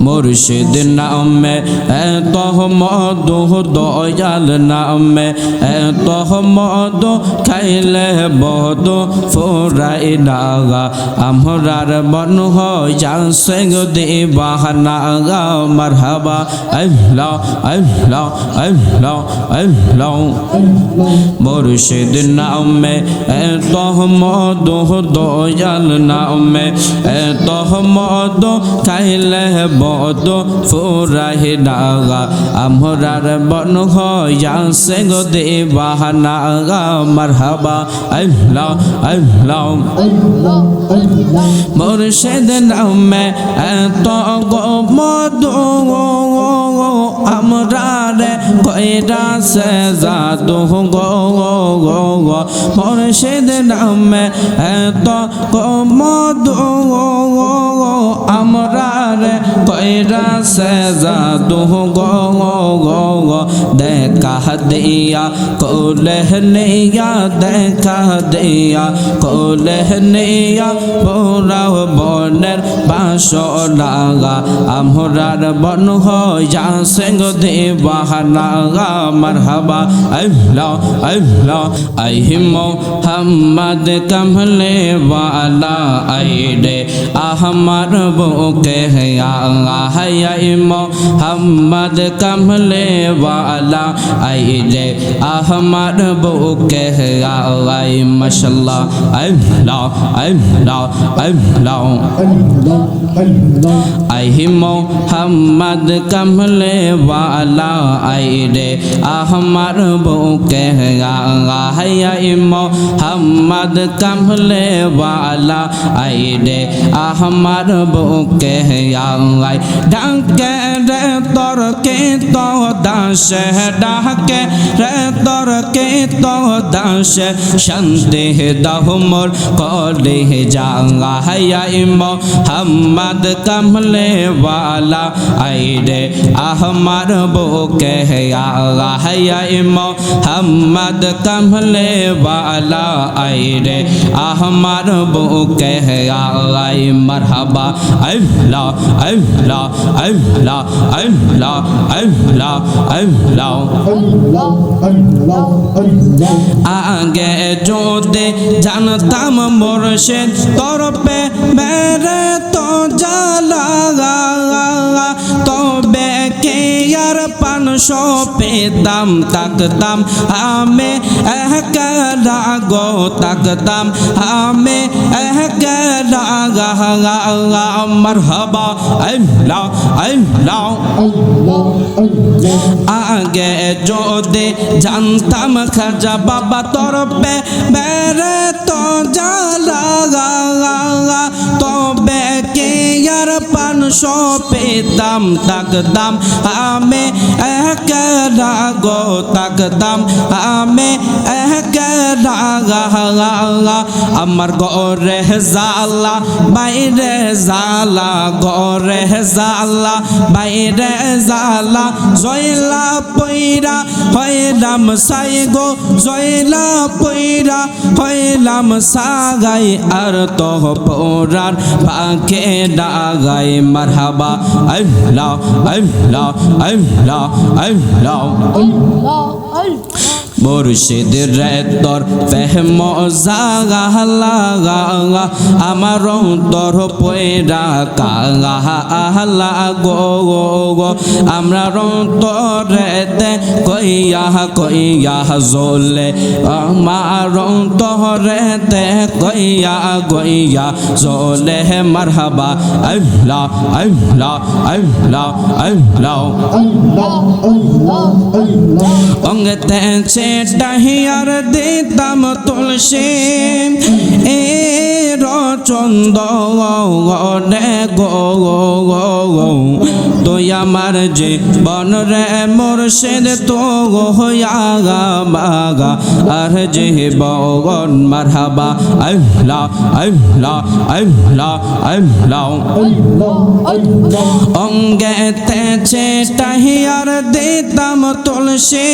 মুর্শিদ নামে এত মধু দয়াল নামে এত মধু খাইলে বধু ফুরাই নাগা আমরার মন হইয়াছে গো দিবানা গা মারহাবা আল্লাহ আল্লাহ আল্লাহ আল্লাহ মুর্শিদ নামে এত মধু দয়াল নামে এত মধু খাইলে বধু ফুরাই নাগা আমরার মন হইয়াছে গো দিবানা গা মারহাবা আল্লাহ আল্লাহ মুর্শিদ নামে এত গো মধু আমরারে কইরাছে জাদু গো মুর্শিদ নামে এত গো মধু আমরারে কইরাছে জাদু গো দেখা দিয়া কোলে নিয়া দেখা দিয়া কোলে নিয়া পোরাও বনের বাসনা আমরার বন হইয়াছে গো দিবানা গা মারহাবা আল্লাহ আল্লাহ আই মোহাম্মদ কামলে ওয়ালা আইরে আহমার বুকে আই মোহাম্মদ কামলে ওয়ালা আইরে আহমার বুকে আই মাশাআল্লাহ আল্লাহ আল্লাহ আল্লাহ আই মোহাম্মদ কামলে ওয়ালা আইরে আহমার বুকে আই মোহাম্মদ কামলে ওয়ালা আইরে আহমার বুকে আই ডাকে রে তোর কে তো দাসে ডাকে রে তোর কে তো দাসে শান্তি দাও মোর কলে জাঙ্গা আই মোহাম্মদ কামলে ওয়ালা আইরে আহমার বুকে আই মোহাম্মদ কামলে ওয়ালা আইরে আহমার বুকে আই মারহাবা আল্লাহ আল্লাহ আল্লাহ আল্লাহ আল্লাহ আল্লাহ আগে যদি জানতাম মুর্শিদ তোর পে মেরে তো জালা তবে কে আর 500 পেতাম তাকতাম আমি একলা গো তাকতাম আমি একলা মারহাবা আল্লাহ আল্লাহ আগে যদি জানতাম খাজা বাবা তোর পে মেরে তো জালা তবে কে আর 500 পেতাম তাকতাম আমি একলা গো তাকতাম আমি একলা আমার ঘরে জালা বাইরে জালা ঘরে জালা বাইরে জালা জয়লা পইরা হইলাম সাই গো জয়লা পইরা হইলাম সাগাই আর তো পোরার পাখে ডাগাই মারহাবা আল্লাহ আল্লাহ আল্লাহ আল্লাহ মুর্শিদ রে তোর ফেহম জাগা লাগা আমার অন্তর পয়রা কাগা আহলা গো গো আমরা অন্তরেতে কইয়া কইয়া জলে আমার অন্তরেতে কইয়া কইয়া জলে মারহাবা আল্লাহ আল্লাহ আল্লাহ আল্লাহ অঙ্গতে ডাহিয়ার দিতাম তুলসী এ রচন্দ গো তুই আমার জীবন রে মুর্শিদ তো হইয়া বাগা আর জীবন মারহাবা আল্লাহ আল্লাহ আল্লাহ আল্লাহ অঙ্গেতে ডাহিয়ার দিতাম তুলসী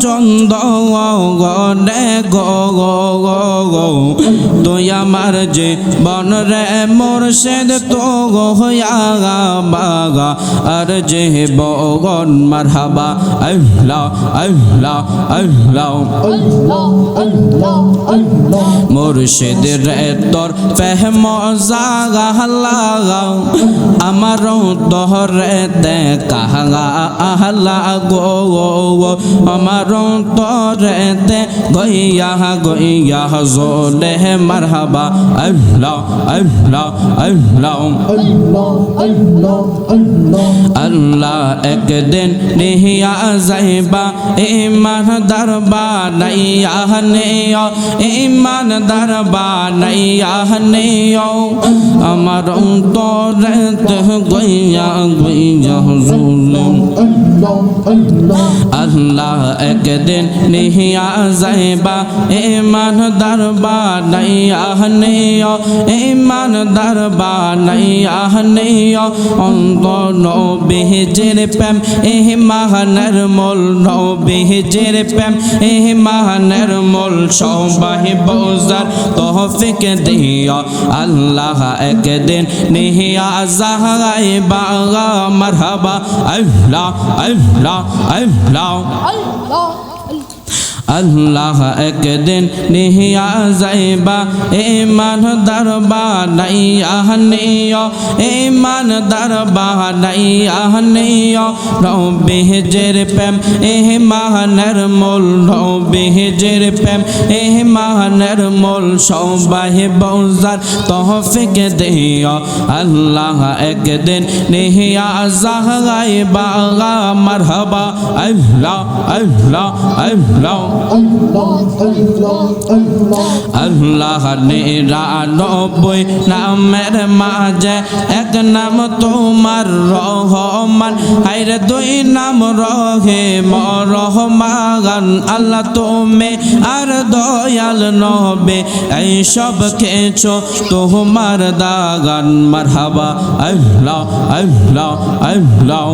চন্দনে গো তুই আমার জীবন রে মুর্শিদ তো হইয়া বাগা আর জীবন মারহাবা আল্লাহ আল্লাহ আল্লাহ মুর্শিদ রে তোর ফেহম জাগা লাগাও আমার তোরে দেখা আহলা গো আমার তোরে গইয়া গইয়া জোলে মারহাবা আল্লাহ আল্লাহ আল্লাহ আল্লাহ একদিন নিহিয়া যাইবা ইমান দরবার নাইয়া নেও ইমান দরবার নাইয়া নেও আমার তোরে গইয়া গইয়া জুলুম আল্লাহ একদিন নিহিয়া যাইবা ইমান দরবার নাইয়া নেও ইমান দরবার নাইয়া নেও অন্ত নবীজির প্রেম ইমানের মূল নবীজির প্রেম ইমানের মূল সবাই বোঝার তৌফিক দিও আল্লাহ একদিন নিহিয়া যাইবা মারহাবা আল্লাহ আল্লাহ আল্লাহ আল্লাহ একদিন নিহিয়া যাইবা ইমান দরবার নাইয়া নেও ইমান দরবার নাইয়া নেও নবীজির প্রেম ইমানের মূল নবীজির প্রেম ইমানের মূল সবাই বোঝার তৌফিক দিও আল্লাহ একদিন নিহিয়া যাইবা মারহাবা আল্লাহ আল্লাহ আল্লাহ আল্লাহ নিরানব্বই নামের মাঝে এক নাম তোমার রহমান হায়রে দুই নাম রহিম রহমান আল্লাহ তুমি আর দয়াল নবী এই সব কিছু তোমার দাগান মারহাবা আল্লাহ আল্লাহ আল্লাহ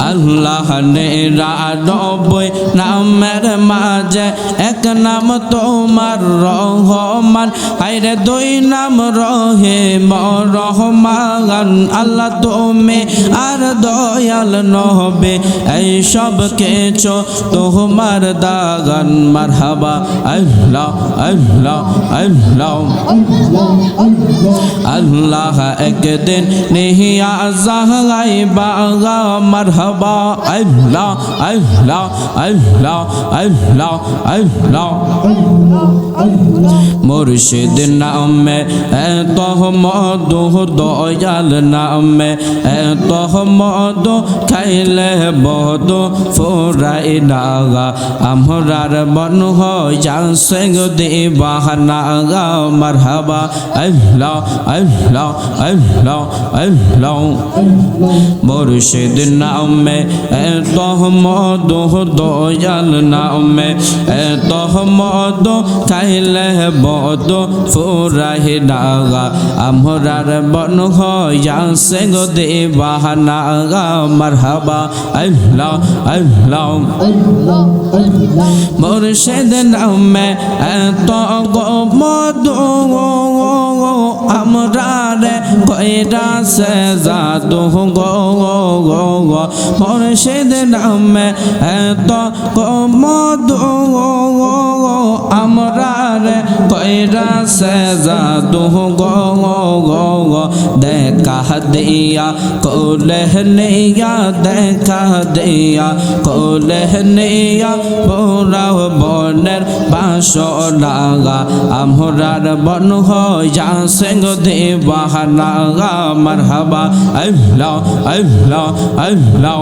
আল্লাহ নিরানব্বই নামের মাঝে এক নাম তোমার রহমান হায়রে দুই নাম রহিম রহমান আল্লাহ তুমি আর দয়াল নবী এই সব কিছু তোমার দাগান মারহাবা আল্লাহ আল্লাহ আল্লাহ আল্লাহ একদিন নিহিয়া যাইবা মারহাবা আল্লাহ আল্লাহ আল্লাহ আল্লাহ আল্লাহ মুর্শিদ নামে এত মধু দয়াল নামে এত মধু খাইলে বধু ফুরাই নাগা আমরার মন হইয়াছে দিবানা মারহাবা আল্লাহ আল্লাহ আল্লাহ আল্লাহ মুর্শিদ নামে এত মধু দয়াল নামে এত মধু খাইলে বধু ফুরাই নাগা আমরার মন হইয়াছে দিবানা মারহাবা আল্লাহ আল্লাহ মুর্শিদ নামে এত মধু আমরার কইরা সে জাদু গো মুর্শিদ নামে এত মধু আমরার কইরা সে জাদু গো দেখা দিয়া কোলে নিয়া দেখা দিয়া কোলে নিয়া পুরাও বনের বাসনা আমরার বন হইয়াছে দিবানা মারহাবা আল্লাহ আল্লাহ আল্লাহ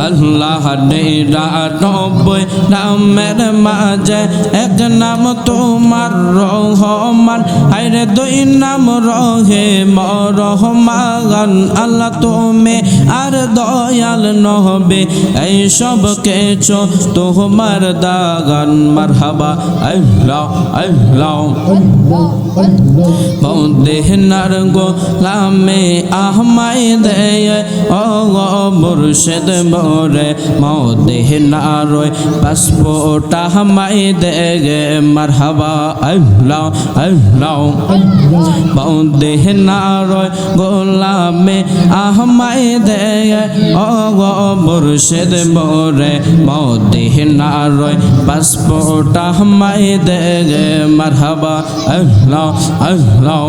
আল্লাহ নিরানব্বই নামের মাঝে এক নাম তোমার রহমান, আরে দুই নাম রহিম রহমান। আল্লাহ তুমি আর দয়াল নবে, এই সব কিছু তোমার দাগান। মারহাবা আল্লাহ আল্লাহ মদিনার গোলামে আহমাই দে ও মুর্শিদ মোরে মদিনার পাসপোর্ট হামাই দে গে। মারহাবা আল্লাহ আল্লাহ মদিনার গোলামে আহমাই দে ও মুর্শিদ মোরে মদিনার পাসপোর্ট হামাই দে গে। মারহাবা আল্লাহ আল্লাহ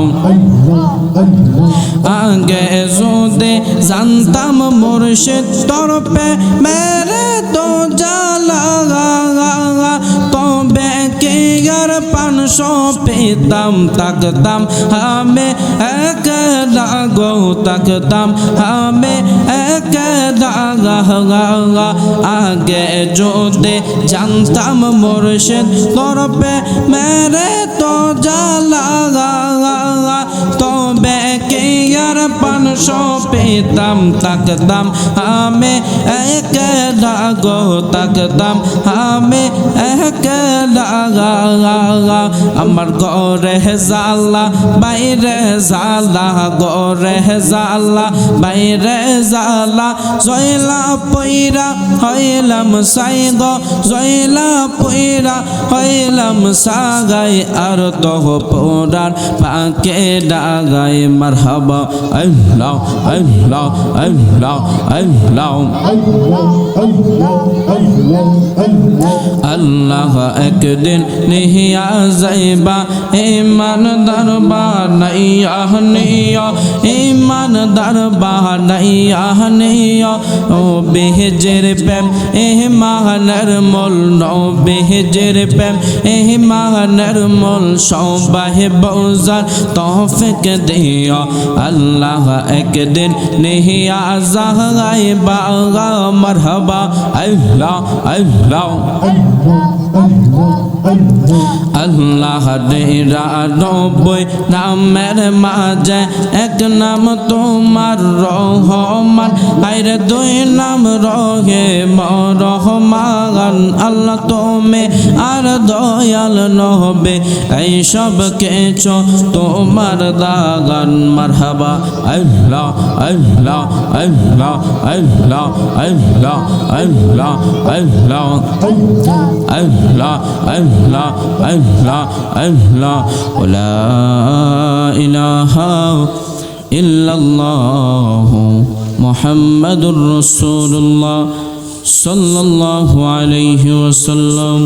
আগে যদি জানতাম মুর্শিদ তরফে মেরে তো জালা, তবে কে আর 500 পেতাম। তাকতাম আমি এক রাগো, তাকতাম আমি এক রাগা। আগে যদি জানতাম মুর্শিদ তরফে মেরে তো জালা, তবে কে আর 500 পেতাম। তাকতাম আমি এক রাগো, তাকতাম আমি এক রাগা। আমার ঘরে জালা বাইরে জালা, ঘরে জালা বাইরে জালা। জয়লা পইরা হইলাম সাইগ, জয়লা পইরা হইলাম সাগাই। আর তো পোড়ার পাকে ডাগাই। মারহাবা আল্লাহ আল্লাহ আল্লাহ আল্লাহ আল্লাহ একদিন নিহিয়া যাইবা ইমান দরবার নাইয়া নিয়া, ইমান দরবার নাইয়া নিয়া। ও বেহেজের প্রেম ইমানের মোল, নো বেহেজের প্রেম ইমানের মোল। সবাই বউজার তৌফিক দিও আল্লাহ একদিন নিহিয়া যাইবা। মারহাবা আল্লাহ আল্লাহ আল্লাহ 99 নামের মাঝে এক নাম তোমার রহমান, আরে দুই নাম রহিম রহমান। আল্লাহ তুমি আর দয়াল নবে, এই সব কিছু তোমার দাগান। মারহাবা আল্লাহ আল্লাহ আল্লাহ আল্লাহ আল্লাহ আল্লাহ আল্লাহ আল্লাহ আল্লাহ আল্লাহ আল্লাহ। লা ইলাহা ইল্লাল্লাহু মুহাম্মাদুর রাসূলুল্লাহ সাল্লাল্লাহু আলাইহি ওয়াসাল্লাম।